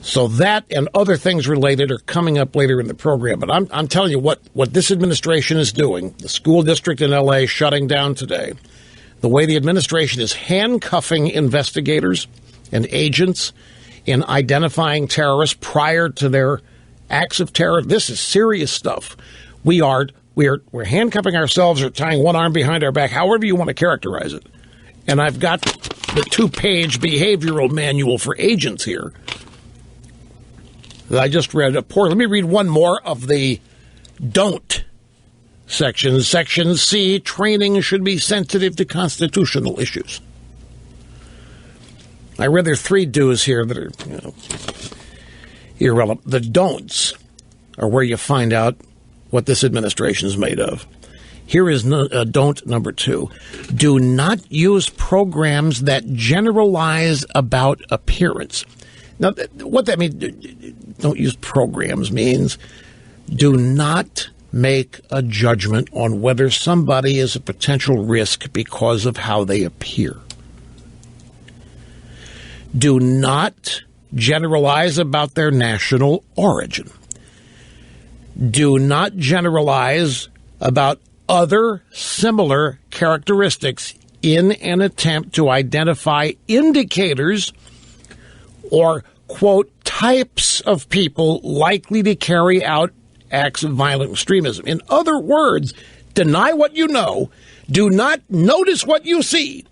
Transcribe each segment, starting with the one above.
So that and other things related are coming up later in the program. But I'm telling you what this administration is doing. The school district in L.A. shutting down today. The way the administration is handcuffing investigators and agents in identifying terrorists prior to their acts of terror. This is serious stuff. We're handcuffing ourselves or tying one arm behind our back, however you want to characterize it. And I've got the 2-page behavioral manual for agents here that I just read. Let me read one more of the don't sections. Section C, training should be sensitive to constitutional issues. I read there are 3 do's here that are irrelevant. The don'ts are where you find out what this administration is made of. Here is don't number 2. Do not use programs that generalize about appearance. Now, what that means, don't use programs, means do not make a judgment on whether somebody is a potential risk because of how they appear. Do not generalize about their national origin. Do not generalize about other similar characteristics in an attempt to identify indicators or, quote, types of people likely to carry out acts of violent extremism. In other words, deny what you know. Do not notice what you see.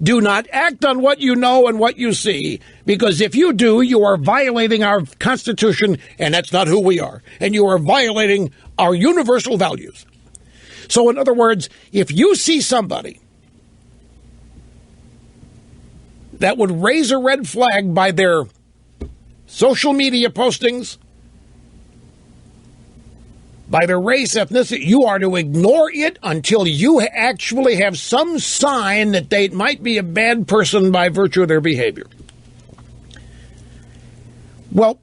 Do not act on what you know and what you see, because if you do, you are violating our Constitution, and that's not who we are. And you are violating our universal values. So, in other words, if you see somebody that would raise a red flag by their social media postings, by their race, ethnicity, you are to ignore it until you actually have some sign that they might be a bad person by virtue of their behavior. Well,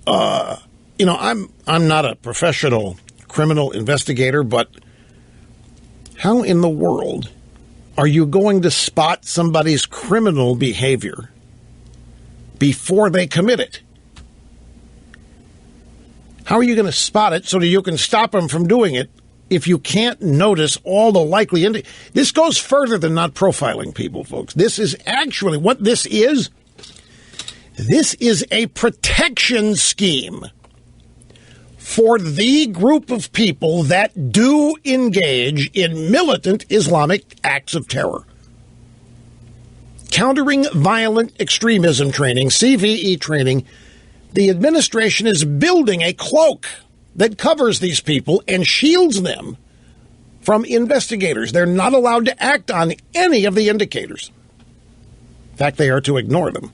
I'm not a professional criminal investigator, but how in the world are you going to spot somebody's criminal behavior before they commit it? How are you going to spot it so that you can stop them from doing it if you can't notice all the likely This goes further than not profiling people, folks. This is actually what this is. This is a protection scheme for the group of people that do engage in militant Islamic acts of terror. Countering violent extremism training, CVE training. The administration is building a cloak that covers these people and shields them from investigators. They're not allowed to act on any of the indicators. In fact, they are to ignore them.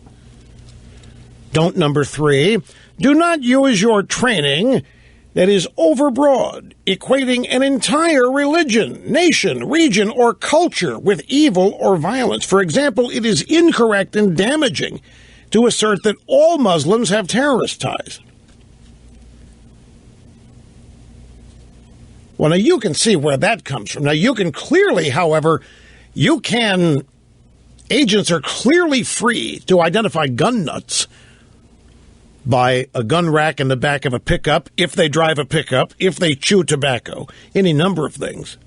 Don't number 3, do not use your training that is overbroad, equating an entire religion, nation, region, or culture with evil or violence. For example, it is incorrect and damaging to assert that all Muslims have terrorist ties. Well, now you can see where that comes from. Now you can clearly, however, agents are clearly free to identify gun nuts by a gun rack in the back of a pickup, if they drive a pickup, if they chew tobacco, any number of things.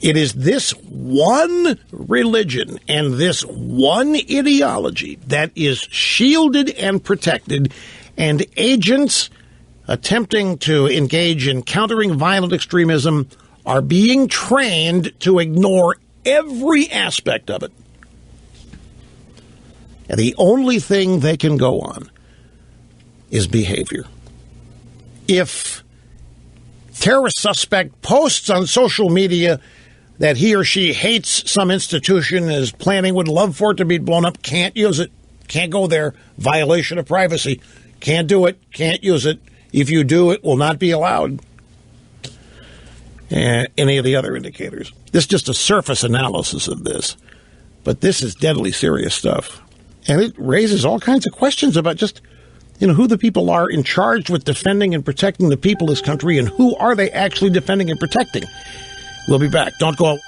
It is this one religion and this one ideology that is shielded and protected, and agents attempting to engage in countering violent extremism are being trained to ignore every aspect of it. And the only thing they can go on is behavior. If terrorist suspect posts on social media that he or she hates some institution, is planning, would love for it to be blown up, can't use it, can't go there, violation of privacy, can't do it, can't use it. If you do, it will not be allowed. Any of the other indicators. This is just a surface analysis of this, but this is deadly serious stuff. And it raises all kinds of questions about just, who the people are in charge with defending and protecting the people of this country, and who are they actually defending and protecting. We'll be back. Don't go.